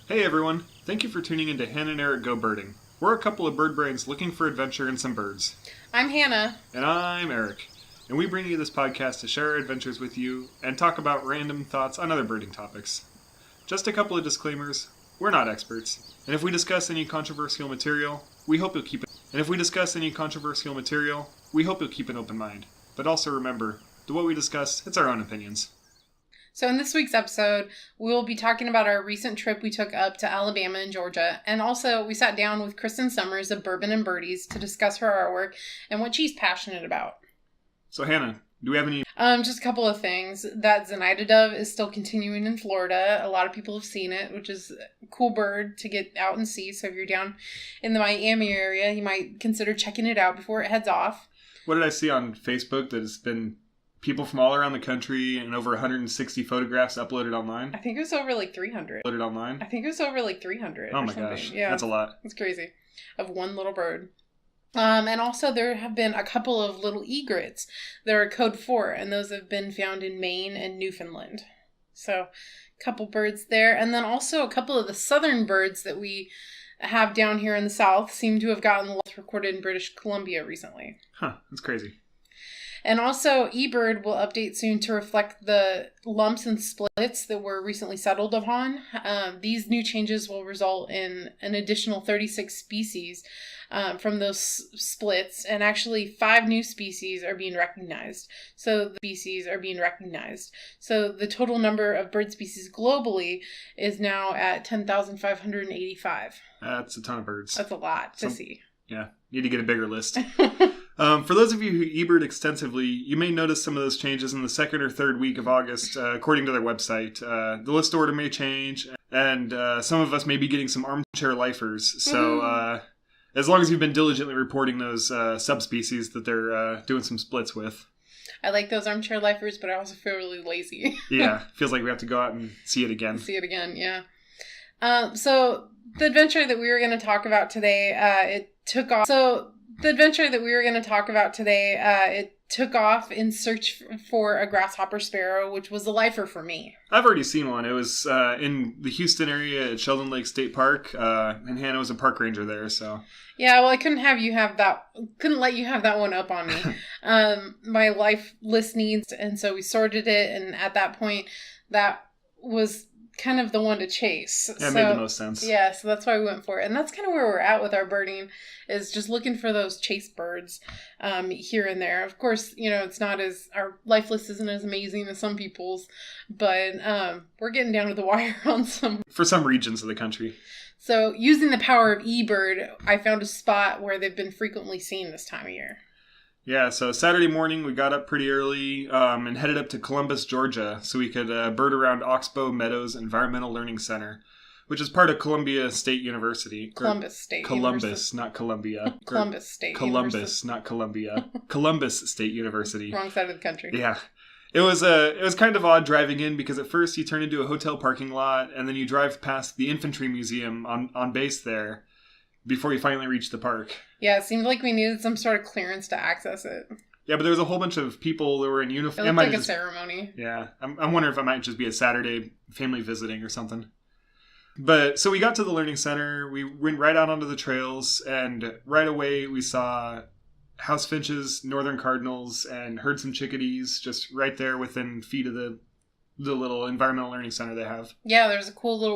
Hey everyone, thank you for tuning in to Hannah and Erik Go Birding. We're a couple of bird brains looking for adventure and some birds. I'm Hannah. And I'm Erik. And we bring you this podcast to share our adventures with you and talk about random thoughts on other birding topics. Just a couple of disclaimers, we're not experts. And if we discuss any controversial material, we hope you'll keep an open mind. But also remember, that what we discuss, it's our own opinions. So in this week's episode, we will be talking about our recent trip we took up to Alabama and Georgia. And also, we sat down with Kristen Summers of Bourbon and Birdies to discuss her artwork and what she's passionate about. So Hannah, do we have any... Just a couple of things. That Zenaida dove is still continuing in Florida. A lot of people have seen it, which is a cool bird to get out and see. So if you're down in the Miami area, you might consider checking it out before it heads off. What did I see on Facebook that has been... people from all around the country and over 160 photographs uploaded online? I think it was over like 300. Uploaded online? I think it was over like 300. Oh my gosh. Yeah. That's a lot. It's crazy. Of one little bird. And also there have been a couple of little egrets that are code 4, and those have been found in Maine and Newfoundland. So, a couple birds there. And then also a couple of the southern birds that we have down here in the south seem to have gotten lost recorded in British Columbia recently. Huh, that's crazy. And also, eBird will update soon to reflect the lumps and splits that were recently settled upon. These new changes will result in an additional 36 species from those splits, and actually 5 new species are being recognized. So the total number of bird species globally is now at 10,585. That's a ton of birds. That's a lot to see. Yeah, need to get a bigger list. For those of you who eBird extensively, you may notice some of those changes in the second or third week of August, according to their website. The list order may change, and some of us may be getting some armchair lifers. So as long as you've been diligently reporting those subspecies that they're doing some splits with. I like those armchair lifers, but I also feel really lazy. Yeah, feels like we have to go out and see it again. Yeah. So the adventure that we were going to talk about today, it took off in search for a grasshopper sparrow, which was a lifer for me. I've already seen one. It was in the Houston area at Sheldon Lake State Park, and Hannah was a park ranger there, so... Yeah, well, I couldn't let you have that one up on me. My life list needs, and so we sorted it, and at that point, that was kind of the one to chase. Yeah, it made the most sense. Yeah, so that's why we went for it. And that's kind of where we're at with our birding, is just looking for those chase birds here and there. Of course, it's not our life list isn't as amazing as some people's, but we're getting down to the wire on some. For some regions of the country. So using the power of eBird, I found a spot where they've been frequently seen this time of year. Yeah, so Saturday morning we got up pretty early and headed up to Columbus, Georgia, so we could bird around Oxbow Meadows Environmental Learning Center, which is part of Columbia State University. Columbus, not Columbia. Columbus, not Columbia. Columbus State University. Wrong side of the country. Yeah. It was kind of odd driving in because at first you turn into a hotel parking lot and then you drive past the Infantry Museum on base there before you finally reach the park. Yeah, it seemed like we needed some sort of clearance to access it. Yeah, but there was a whole bunch of people that were in uniform. It looked like a ceremony. Yeah, I'm wondering if it might just be a Saturday family visiting or something. But, so we got to the learning center, we went right out onto the trails, and right away we saw house finches, northern cardinals, and heard some chickadees just right there within feet of the little environmental learning center they have. Yeah, there's a cool little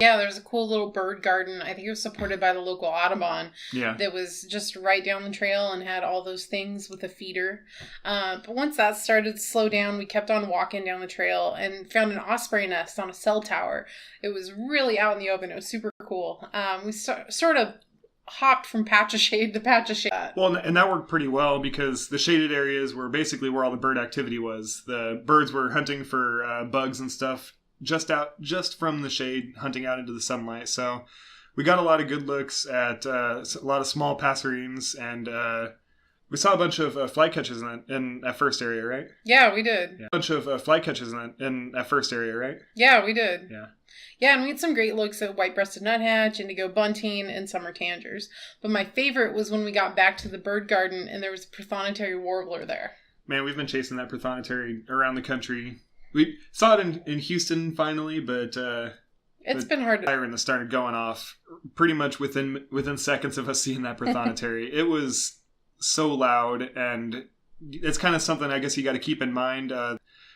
bird garden. I think it was supported by the local Audubon. Yeah. That was just right down the trail and had all those things with a feeder. But once that started to slow down, we kept on walking down the trail and found an osprey nest on a cell tower. It was really out in the open. It was super cool. We sort of hopped from patch of shade to patch of shade. Well, and that worked pretty well because the shaded areas were basically where all the bird activity was. The birds were hunting for bugs and stuff just from the shade, hunting out into the sunlight. So we got a lot of good looks at a lot of small passerines, and we saw a bunch of flycatchers in that first area, right? Yeah, we did. Yeah. A bunch of flycatchers in that first area, right? Yeah, we did. Yeah. Yeah, and we had some great looks at white-breasted nuthatch, indigo bunting, and summer tangers. But my favorite was when we got back to the bird garden and there was a prothonotary warbler there. Man, we've been chasing that prothonotary around the country. We saw it in Houston finally, but It's been hard. The siren that started going off pretty much within seconds of us seeing that prothonotary. It was so loud, and it's kind of something I guess you got to keep in mind.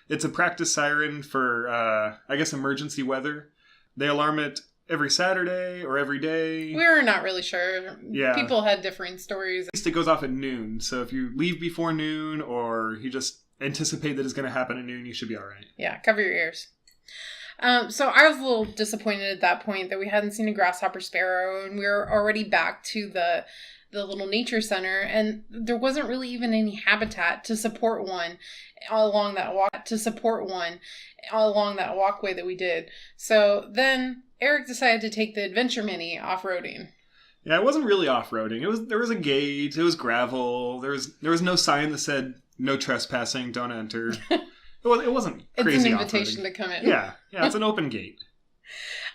It's a practice siren for, I guess, emergency weather. They alarm it every Saturday or every day. We're not really sure. Yeah. People had differing stories. At least it goes off at noon. So if you leave before noon or you just anticipate that it's going to happen at noon, you should be all right. Yeah, cover your ears. So I was a little disappointed at that point that we hadn't seen a grasshopper sparrow, and we were already back to the little nature center, and there wasn't really even any habitat to support one along that walkway that we did. So then Erik decided to take the Adventure Mini off-roading. Yeah, it wasn't really off-roading. There was a gate, it was gravel, there was no sign that said no trespassing, don't enter. It wasn't crazy. It's an invitation to come in. Yeah, it's an open gate.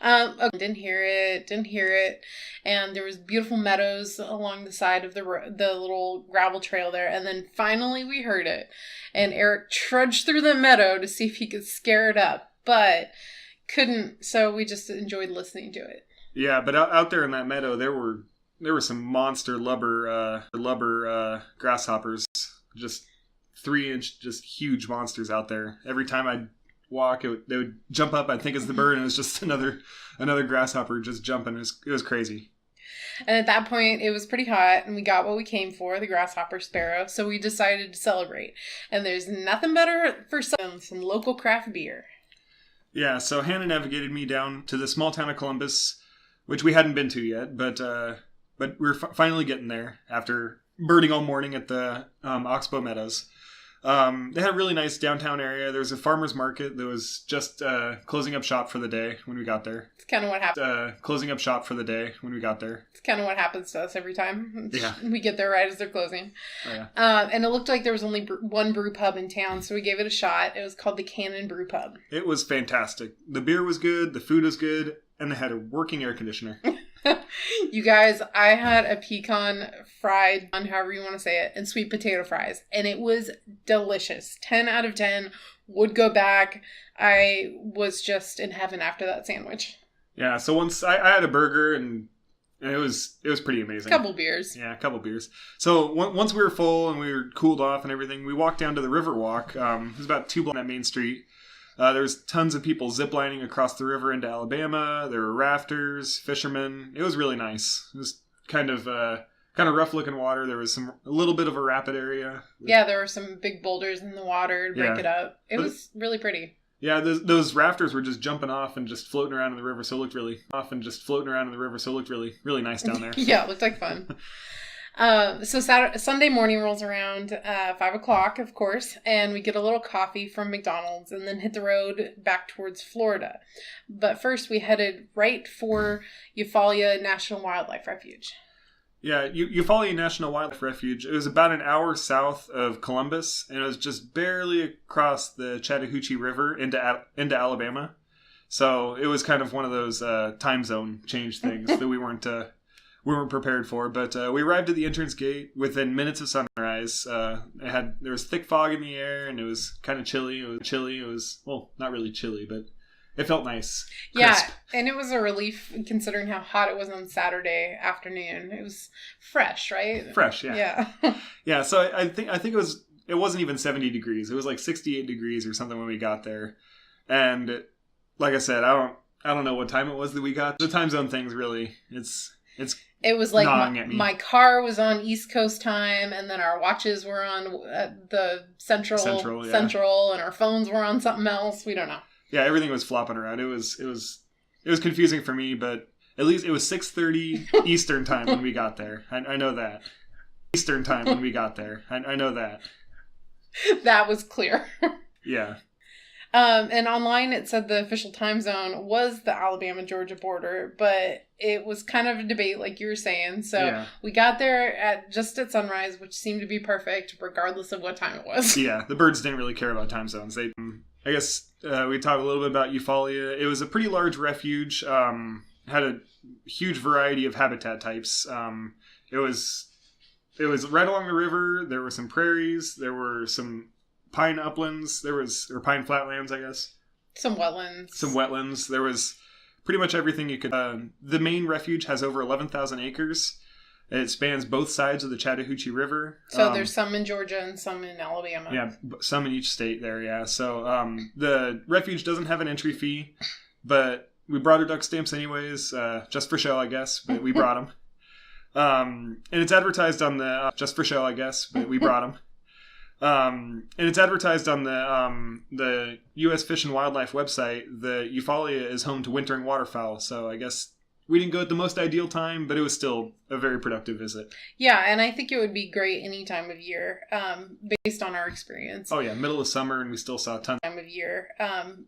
Okay, didn't hear it, and there was beautiful meadows along the side of the little gravel trail there, and then finally we heard it, and Erik trudged through the meadow to see if he could scare it up, but couldn't, so we just enjoyed listening to it. Yeah, but out there in that meadow, there were some monster lubber grasshoppers, just 3-inch, just huge monsters out there. Every time I'd walk, they would jump up. I'd think it's the bird, and it was just another grasshopper just jumping. It was crazy. And at that point, it was pretty hot, and we got what we came for, the grasshopper sparrow. So we decided to celebrate. And there's nothing better for some local craft beer. Yeah. So Hannah navigated me down to the small town of Columbus, which we hadn't been to yet, but we're finally getting there after birding all morning at the Oxbow Meadows. They had a really nice downtown area. There was a farmer's market that was just closing up shop for the day when we got there. It's kind of what happened. Closing up shop for the day when we got there. It's kind of what happens to us every time. Yeah. We get there right as they're closing. Oh, yeah. And it looked like there was only one brew pub in town, so we gave it a shot. It was called the Cannon Brew Pub. It was fantastic. The beer was good, the food was good, and they had a working air conditioner. You guys, I had a pecan fried, however you want to say it, and sweet potato fries, and it was delicious. 10 out of 10. Would go back. I was just in heaven after that sandwich. Yeah, so once I had a burger, and it was pretty amazing. Couple beers. Yeah, a couple beers. So once we were full and we were cooled off and everything, we walked down to the river walk. It was about 2 blocks on that main street. There was tons of people ziplining across the river into Alabama. There were rafters, fishermen. It was really nice. It was kind of rough looking water. There was a little bit of a rapid area. Yeah, there were some big boulders in the water to break it up. It was really pretty. Yeah, those rafters were just jumping off and just floating around in the river, so it looked really really nice down there. Yeah, it looked like fun. So Sunday morning rolls around, 5 o'clock, of course, and we get a little coffee from McDonald's and then hit the road back towards Florida. But first we headed right for Eufaula National Wildlife Refuge. Yeah, Eufaula National Wildlife Refuge. It was about an hour south of Columbus, and it was just barely across the Chattahoochee River into Alabama. So it was kind of one of those time zone change things that we weren't prepared for, but we arrived at the entrance gate within minutes of sunrise. There was thick fog in the air, and it was kind of chilly. It was well, not really chilly, but it felt nice. Crisp. Yeah, and it was a relief considering how hot it was on Saturday afternoon. It was fresh, right? Fresh, yeah. Yeah. Yeah, so I think it wasn't even 70 degrees. It was like 68 degrees or something when we got there. And like I said, I don't know what time it was that we got. The time zone thing's really it was like my car was on East Coast time, and then our watches were on the Central, and our phones were on something else. We don't know. Yeah, everything was flopping around. It was confusing for me, but at least it was 6:30 Eastern time when we got there. I know that. Eastern time when we got there. I know that. That was clear. Yeah. And online it said the official time zone was the Alabama-Georgia border, but it was kind of a debate like you were saying. So We got there just at sunrise, which seemed to be perfect regardless of what time it was. Yeah, the birds didn't really care about time zones. I guess we talked a little bit about Eufaula. It was a pretty large refuge, had a huge variety of habitat types. It was right along the river. There were some prairies. There were some pine uplands. Or pine flatlands, I guess. Some wetlands. There was pretty much everything you could. The main refuge has over 11,000 acres. It spans both sides of the Chattahoochee River. So there's some in Georgia and some in Alabama. Yeah, some in each state there, yeah. So the refuge doesn't have an entry fee, but we brought our duck stamps anyways, just for show, I guess, but we brought them. And it's advertised on the, just for show, I guess, but we brought them. And it's advertised on the U.S. Fish and Wildlife website that Eufaula is home to wintering waterfowl, so I guess we didn't go at the most ideal time, but it was still a very productive visit. Yeah, and I think it would be great any time of year, based on our experience. Oh yeah, middle of summer and we still saw tons. Time of year,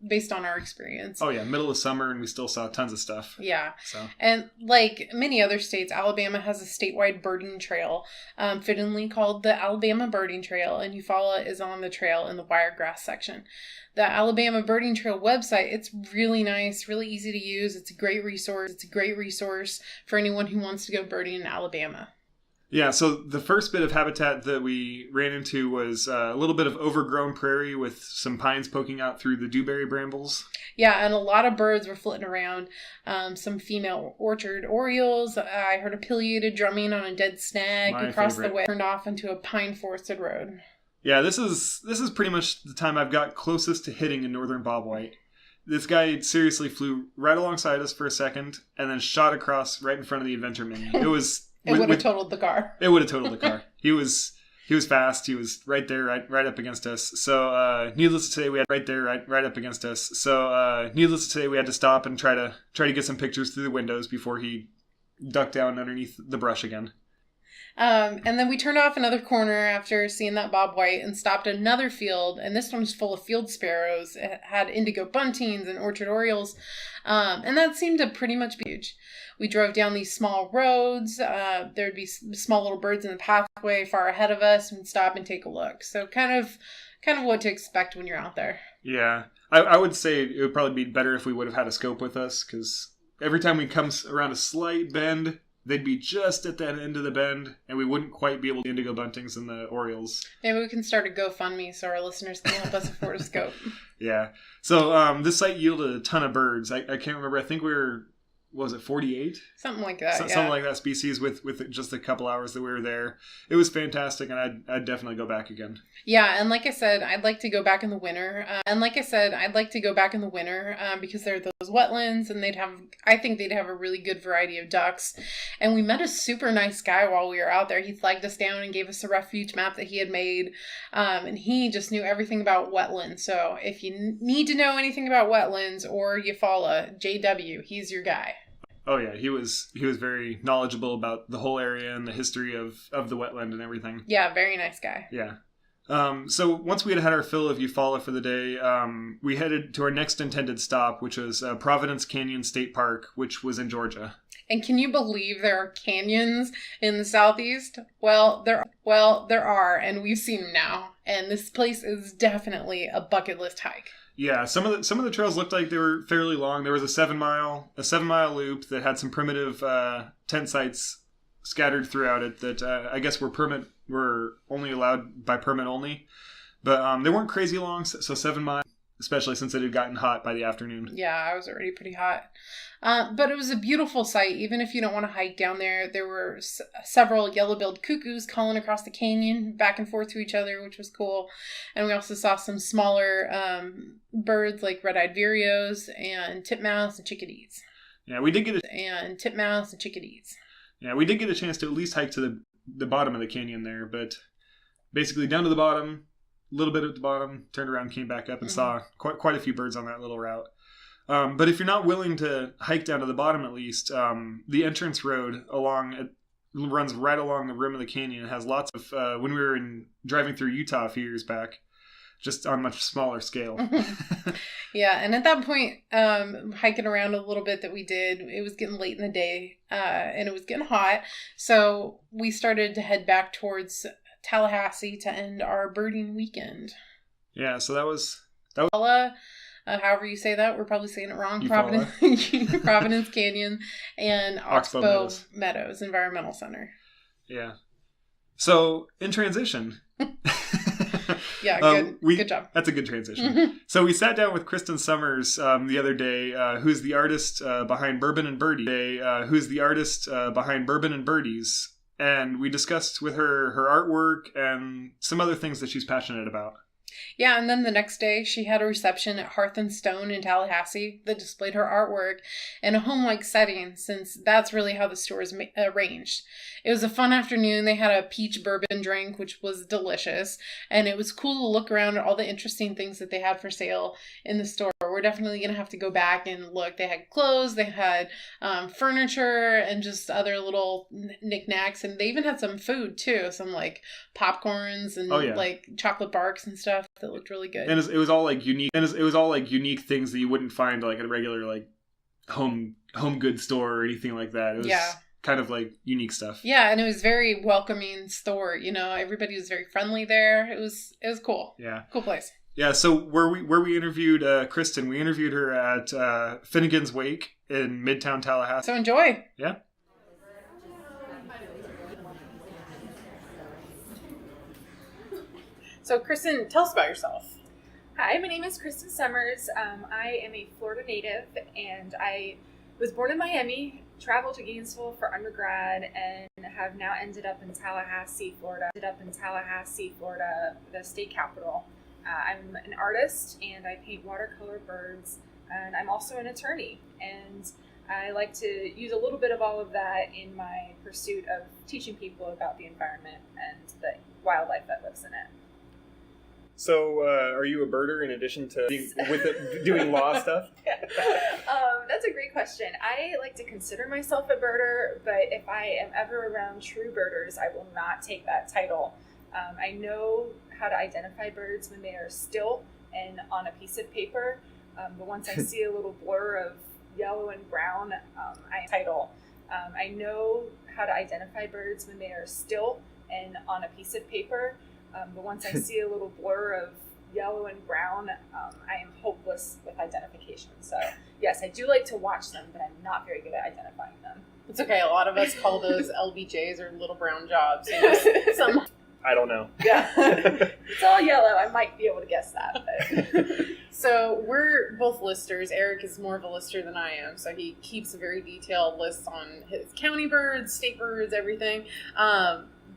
based on our experience. Oh yeah, middle of summer and we still saw tons of stuff. Yeah. So. And like many other states, Alabama has a statewide birding trail, fittingly called the Alabama Birding Trail, and Eufaula is on the trail in the wiregrass section. The Alabama Birding Trail website, it's really nice, really easy to use. It's a great resource. It's a great resource for anyone who wants to go birding in Alabama. Yeah, so the first bit of habitat that we ran into was a little bit of overgrown prairie with some pines poking out through the dewberry brambles. Yeah, and a lot of birds were flitting around. Some female orchard orioles. I heard a pileated drumming on a dead snag across the way, turned off into a pine forested road. Yeah, this is pretty much the time I've got closest to hitting a northern bobwhite. This guy seriously flew right alongside us for a second and then shot across right in front of the Adventure Mini. It was... It would have totaled the car. It would have totaled the car. He was fast. He was right there, right up against us. So, needless to say, we had right up against us. So, needless to say, we had to stop and try to get some pictures through the windows before he ducked down underneath the brush again. And then we turned off another corner after seeing that bobwhite and stopped at another field. And this one was full of field sparrows. It had indigo buntings and orchard orioles. And that seemed to pretty much be huge. We drove down these small roads. There'd be small little birds in the pathway far ahead of us, and we'd stop and take a look. So kind of what to expect when you're out there. Yeah. I would say it would probably be better if we would have had a scope with us, because every time we come around a slight bend, they'd be just at that end of the bend, and we wouldn't quite be able to indigo buntings and the orioles. Maybe we can start a GoFundMe so our listeners can help us afford a scope. Yeah. So this site yielded a ton of birds. I can't remember. I think we were... Was it 48? Something like that, yeah. Something like that species with just a couple hours that we were there. It was fantastic, and I'd definitely go back again. Yeah, and like I said, I'd like to go back in the winter. Because there are those wetlands, and I think they'd have a really good variety of ducks. And we met a super nice guy while we were out there. He flagged us down and gave us a refuge map that he had made. And he just knew everything about wetlands. So if you need to know anything about wetlands or Eufaula, JW, he's your guy. Oh yeah, he was very knowledgeable about the whole area and the history of the wetland and everything. Yeah, very nice guy. Yeah. So once we had our fill of Eufaula for the day, we headed to our next intended stop, which was Providence Canyon State Park, which was in Georgia. And can you believe there are canyons in the Southeast? Well, there are, and we've seen them now. And this place is definitely a bucket list hike. Yeah, some of the trails looked like they were fairly long. There was a 7 mile loop that had some primitive tent sites scattered throughout it that I guess were only allowed by permit only, but they weren't crazy long. So 7 miles, especially since it had gotten hot by the afternoon. Yeah, I was already pretty hot. But it was a beautiful sight. Even if you don't want to hike down there, there were several yellow-billed cuckoos calling across the canyon back and forth to each other, which was cool. And we also saw some smaller birds like red-eyed vireos and titmouse and chickadees. Yeah, we did get a chance to at least hike to the bottom of the canyon there, but basically down to the bottom, a little bit at the bottom, turned around, came back up, and saw quite a few birds on that little route. But if you're not willing to hike down to the bottom, at least, the entrance road runs right along the rim of the canyon. It has lots of, when we were driving through Utah a few years back, just on a much smaller scale. Yeah, and at that point, hiking around a little bit that we did, it was getting late in the day, and it was getting hot, so we started to head back towards Tallahassee to end our birding weekend. Yeah, so that was however you say that, we're probably saying it wrong. Eufaula. Providence Canyon and Oxbow Meadows Environmental Center. Yeah. So, in transition... Yeah, good job. That's a good transition. So we sat down with Kristen Summers the other day, who's the artist behind Bourbon and Birdies, and we discussed with her artwork and some other things that she's passionate about. Yeah, and then the next day, she had a reception at Hearth and Stone in Tallahassee that displayed her artwork in a home-like setting, since that's really how the store is arranged. It was a fun afternoon. They had a peach bourbon drink, which was delicious, and it was cool to look around at all the interesting things that they had for sale in the store. We're definitely going to have to go back and look. They had clothes, they had furniture, and just other little knickknacks, and they even had some food, too. Some, like, popcorns and, like, chocolate barks and stuff that looked really good. And it was all like unique. And it was all like unique things that you wouldn't find like at a regular like home goods store or anything like that. It was kind of like unique stuff. Yeah, and it was very welcoming store. You know, everybody was very friendly there. It was cool. Yeah, cool place. Yeah. So where we interviewed Kristen, we interviewed her at Finnegan's Wake in Midtown Tallahassee. So enjoy. Yeah. So, Kristen, tell us about yourself. Hi, my name is Kristen Summers. I am a Florida native, and I was born in Miami, traveled to Gainesville for undergrad, and have now ended up in Tallahassee, Florida, the state capital. I'm an artist, and I paint watercolor birds, and I'm also an attorney. And I like to use a little bit of all of that in my pursuit of teaching people about the environment and the wildlife that lives in it. So, are you a birder in addition to doing law stuff? That's a great question. I like to consider myself a birder, but if I am ever around true birders, I will not take that title. I know how to identify birds when they are still and on a piece of paper, but once I see a little blur of yellow and brown, I know how to identify birds when they are still and on a piece of paper. But once I see a little blur of yellow and brown, I am hopeless with identification. So, yes, I do like to watch them, but I'm not very good at identifying them. It's okay. A lot of us call those LBJs or little brown jobs. Some... I don't know. Yeah. It's all yellow. I might be able to guess that. But... So we're both listers. Erik is more of a lister than I am, so he keeps a very detailed list on his county birds, state birds, everything.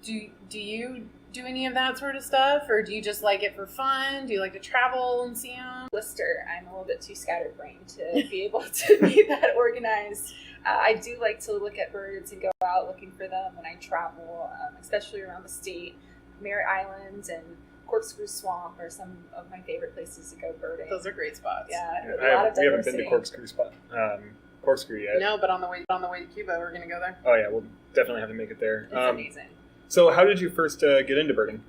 Do you do any of that sort of stuff, or do you just like it for fun? Do you like to travel and see them? Lister, I'm a little bit too scatterbrained to be able to be that organized. I do like to look at birds and go out looking for them when I travel, especially around the state. Merritt Island and Corkscrew Swamp are some of my favorite places to go birding. Those are great spots. Yeah, we haven't been to Corkscrew yet. No, but on the way to Cuba, we're going to go there. Oh yeah, we'll definitely have to make it there. It's amazing. So how did you first get into birding?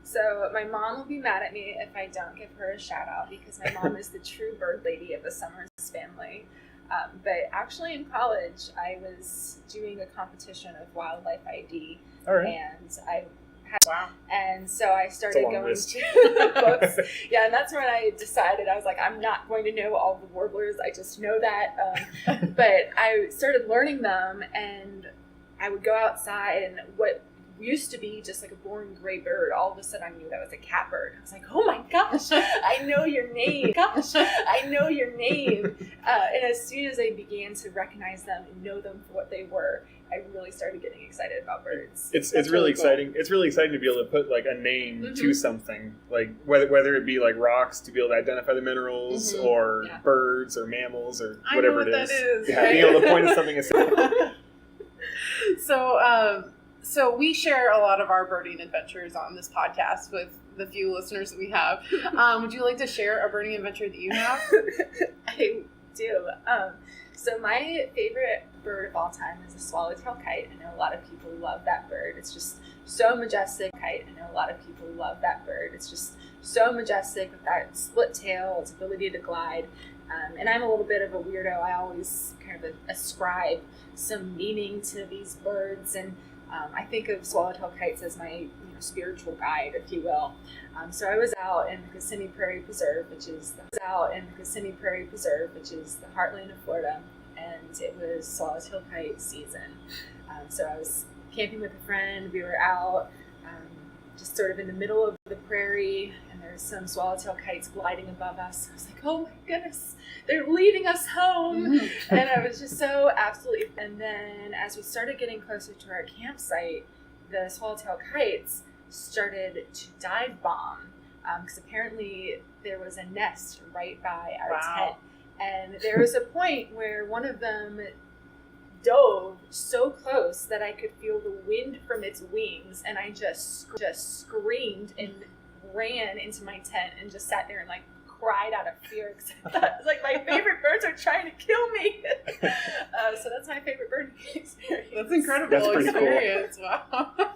So my mom will be mad at me if I don't give her a shout out, because my mom is the true bird lady of the Summers family. But actually in college, I was doing a competition of wildlife ID. All right. And I had, wow. And so I started going to the books. Yeah, and that's when I decided, I was like, I'm not going to know all the warblers. I just know that. But I started learning them, and I would go outside, and what used to be just like a boring gray bird, all of a sudden I knew that was a catbird. I was like, oh my gosh, I know your name. And as soon as I began to recognize them and know them for what they were, I really started getting excited about birds. It's really exciting. It's really exciting to be able to put like a name to something, like whether it be like rocks to be able to identify the minerals, or birds or mammals or whatever it is. That is. Yeah, being able to point at something and So we share a lot of our birding adventures on this podcast with the few listeners that we have. Would you like to share a birding adventure that you have? I do. So my favorite bird of all time is a swallowtail kite. I know a lot of people love that bird. It's just so majestic. It's just so majestic with that split tail, its ability to glide. And I'm a little bit of a weirdo. I always kind of ascribe some meaning to these birds, and I think of swallowtail kites as my spiritual guide, if you will. So I was out in the Kissimmee Prairie Preserve, which is the heartland of Florida, and it was swallowtail kite season. So I was camping with a friend. We were out just sort of in the middle of the prairie, and there's some swallowtail kites gliding above us. I was like, oh my goodness, they're leading us home. And I was just so absolutely, and then as we started getting closer to our campsite, the swallowtail kites started to dive bomb, because apparently there was a nest right by our tent. And there was a point where one of them dove so close that I could feel the wind from its wings, and I just screamed and ran into my tent and just sat there and like cried out of fear, because I thought it was like my favorite birds are trying to kill me. So that's my favorite bird experience. That's incredible. That's pretty experience. cool. Wow.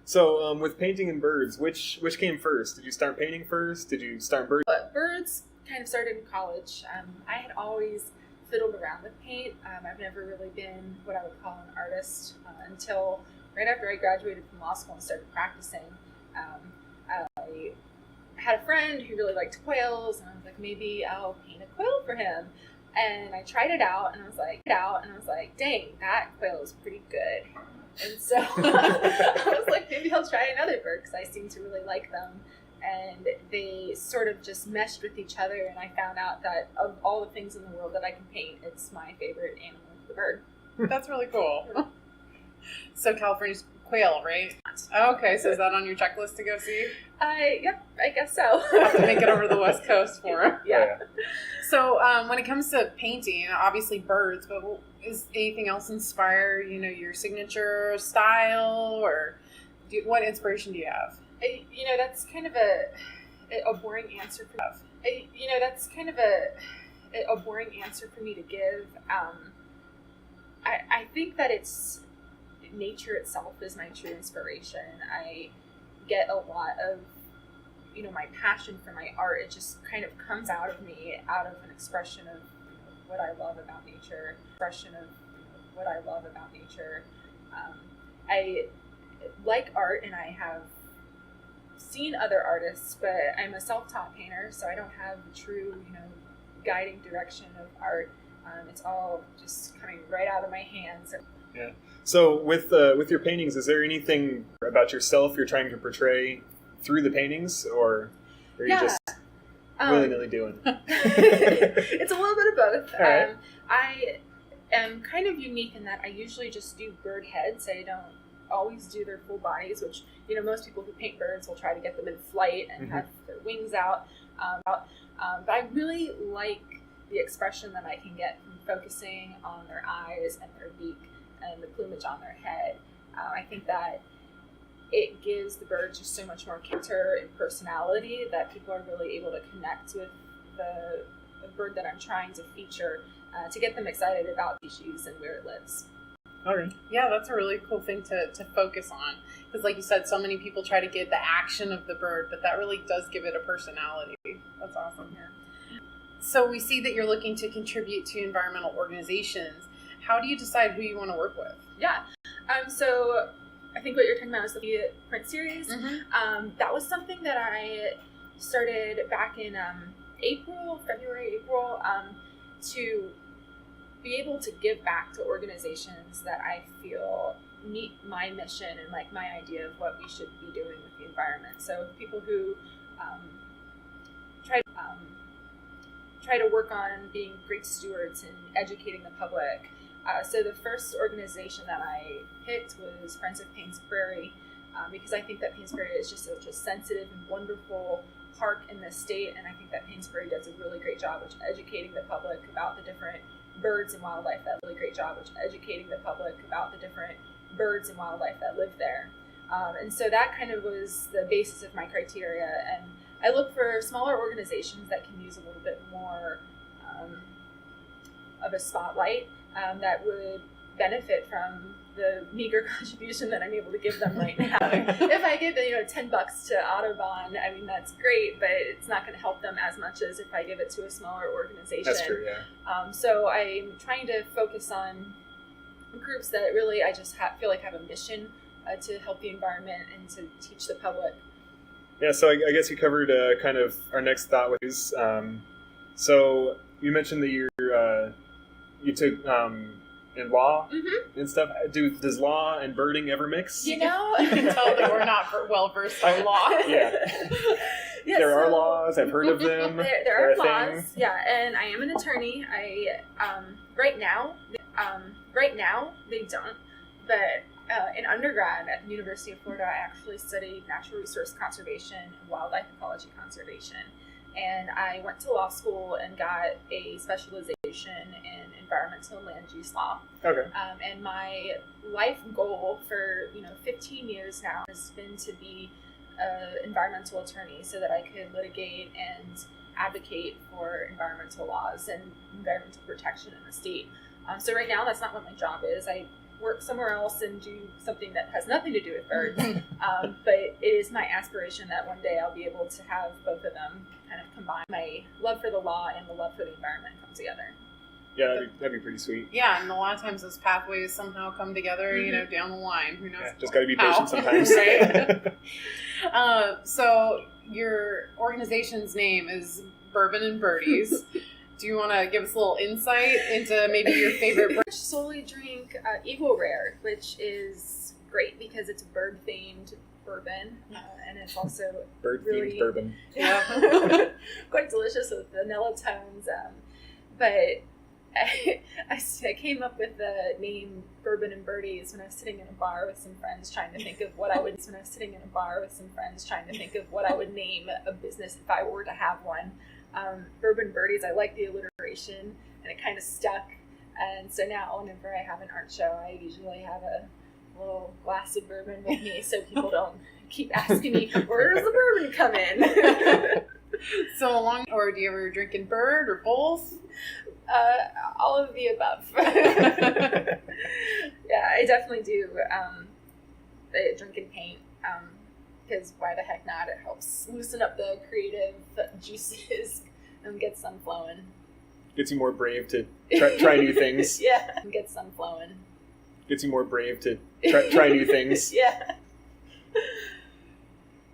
So with painting and birds, which came first? Did you start painting first? Did you start birds? But birds kind of started in college. I had always fiddled around with paint. I've never really been what I would call an artist until right after I graduated from law school and started practicing. I had a friend who really liked quails, and I was like, maybe I'll paint a quail for him. And I tried it out, and I was like, dang, that quail is pretty good. And so I was like, maybe I'll try another bird, because I seem to really like them. And they sort of just meshed with each other, and I found out that of all the things in the world that I can paint, it's my favorite animal, the bird. That's really cool. So California's quail, right? Okay, so is that on your checklist to go see? Yep, I guess so. I'll have to make it over to the West Coast for him. Yeah. So when it comes to painting, obviously birds, but is anything else inspire, your signature style, or what inspiration do you have? That's kind of a boring answer for me. That's kind of a boring answer for me to give. I think that it's nature itself is my true inspiration. I get a lot of, my passion for my art. It just kind of comes out of me, out of an expression of what I love about nature. I like art, and I have seen other artists, but I'm a self-taught painter, so I don't have the true, guiding direction of art. It's all just coming right out of my hands. Yeah. So with your paintings, is there anything about yourself you're trying to portray through the paintings, or are you just willy-nilly doing? It's a little bit of both. All right. I am kind of unique in that I usually just do bird heads. I don't always do their full bodies, which most people who paint birds will try to get them in flight and have their wings out. But I really like the expression that I can get from focusing on their eyes and their beak and the plumage on their head. I think that it gives the birds just so much more character and personality that people are really able to connect with the bird that I'm trying to feature, to get them excited about the species and where it lives. All right. Yeah, that's a really cool thing to focus on. Because like you said, so many people try to get the action of the bird, but that really does give it a personality. That's awesome. Yeah. So we see that you're looking to contribute to environmental organizations. How do you decide who you want to work with? Yeah. So I think what you're talking about is the print series. That was something that I started back in February, April, to be able to give back to organizations that I feel meet my mission and like my idea of what we should be doing with the environment. So people who try to work on being great stewards and educating the public. So the first organization that I picked was Friends of Payne's Prairie, because I think that Payne's Prairie is just such a sensitive and wonderful park in the state, and I think that Payne's Prairie does a really great job of educating the public about the different birds and wildlife that live there. And so that kind of was the basis of my criteria, and I look for smaller organizations that can use a little bit more of a spotlight, that would benefit from the meager contribution that I'm able to give them right now. If I give $10 to Audubon, I mean, that's great, but it's not going to help them as much as if I give it to a smaller organization. That's true, yeah. So I'm trying to focus on groups that really I just feel like have a mission to help the environment and to teach the public. Yeah, so I guess you covered kind of our next thought, which is, so you mentioned that you took and law and stuff. Does law and birding ever mix? You know, You can tell that we're not well versed in law. Yeah. Yeah, there are laws. I've heard of them. There are laws. Thing. Yeah, and I am an attorney. I right now they don't. But in undergrad at the University of Florida, I actually studied natural resource conservation and wildlife ecology conservation. And I went to law school and got a specialization in environmental and land use law. Okay. And my life goal for 15 years now has been to be an environmental attorney, so that I could litigate and advocate for environmental laws and environmental protection in the state. So right now, that's not what my job is. I work somewhere else and do something that has nothing to do with birds. But it is my aspiration that one day I'll be able to have both of them kind of combine. My love for the law and the love for the environment come together. Yeah, that'd be pretty sweet. Yeah, and a lot of times those pathways somehow come together, down the line. Who knows? Yeah, just got to be patient sometimes. Right? So your organization's name is Bourbon and Birdies. Do you want to give us a little insight into maybe your favorite bird? I solely drink Eagle Rare, which is great because it's bird-themed bourbon, and it's also bird-themed bourbon. Yeah, quite delicious with vanilla tones. But I came up with the name Bourbon and Birdies when I was sitting in a bar with some friends trying to think of what I would. Name a business if I were to have one. Bourbon Birdies, I like the alliteration, and it kind of stuck. And so now, whenever I have an art show, I usually have a little glass of bourbon with me, so people don't keep asking me, "Where does the bourbon come in?" Or do you ever drink in bird or both? All of the above. Yeah, I definitely do. Drink and paint. Because why the heck not? It helps loosen up the creative juices and get some flowing. Gets you more brave to try new things. Yeah, get some flowing. Gets you more brave to try new things. Yeah.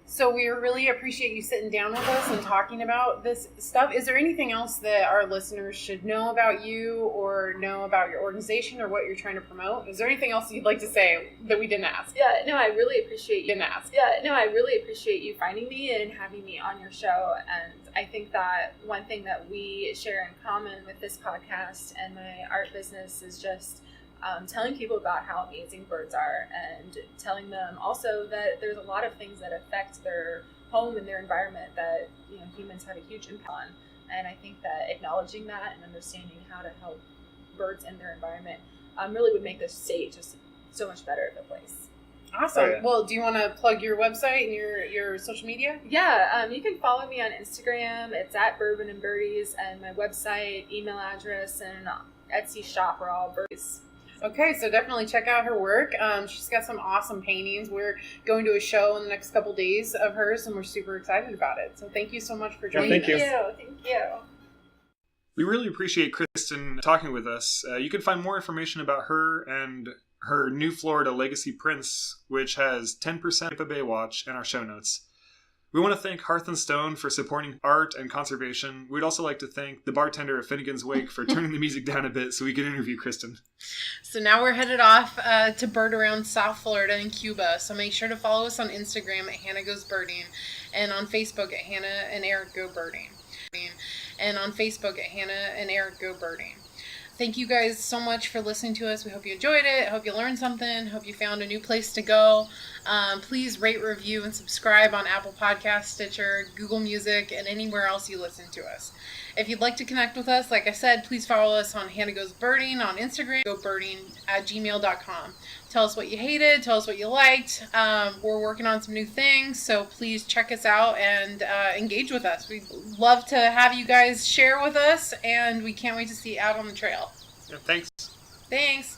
So we really appreciate you sitting down with us and talking about this stuff. Is there anything else that our listeners should know about you or know about your organization or what you're trying to promote? Is there anything else you'd like to say that we didn't ask? Yeah, no, I really appreciate you. Didn't ask. Yeah, no, I really appreciate you finding me and having me on your show. And I think that one thing that we share in common with this podcast and my art business is just telling people about how amazing birds are, and telling them also that there's a lot of things that affect their home and their environment that humans have a huge impact on. And I think that acknowledging that and understanding how to help birds and their environment really would make this state just so much better of a place. Awesome. Oh, yeah. Well, do you want to plug your website and your social media? Yeah, you can follow me on Instagram. It's at Bourbon and Birdies, and my website, email address, and Etsy shop are all birdies. Okay, so definitely check out her work. She's got some awesome paintings. We're going to a show in the next couple days of hers, and we're super excited about it. So thank you so much for joining us. Thank you. We really appreciate Kristen talking with us. You can find more information about her and her New Florida Legacy Prints, which has 10% Tampa Bay Watch, in our show notes. We want to thank Hearth and Stone for supporting art and conservation. We'd also like to thank the bartender at Finnegan's Wake for turning the music down a bit so we could interview Kristen. So now we're headed off to bird around South Florida and Cuba. So make sure to follow us on Instagram at Hannah Goes Birding, and on Facebook at Hannah and Erik Go Birding. Thank you guys so much for listening to us. We hope you enjoyed it. Hope you learned something. Hope you found a new place to go. Please rate, review, and subscribe on Apple Podcasts, Stitcher, Google Music, and anywhere else you listen to us. If you'd like to connect with us, like I said, please follow us on Hannah Goes Birding on Instagram, gobirding@gmail.com. Tell us what you hated. Tell us what you liked. We're working on some new things, so please check us out and engage with us. We'd love to have you guys share with us, and we can't wait to see you out on the trail. Yeah, thanks. Thanks.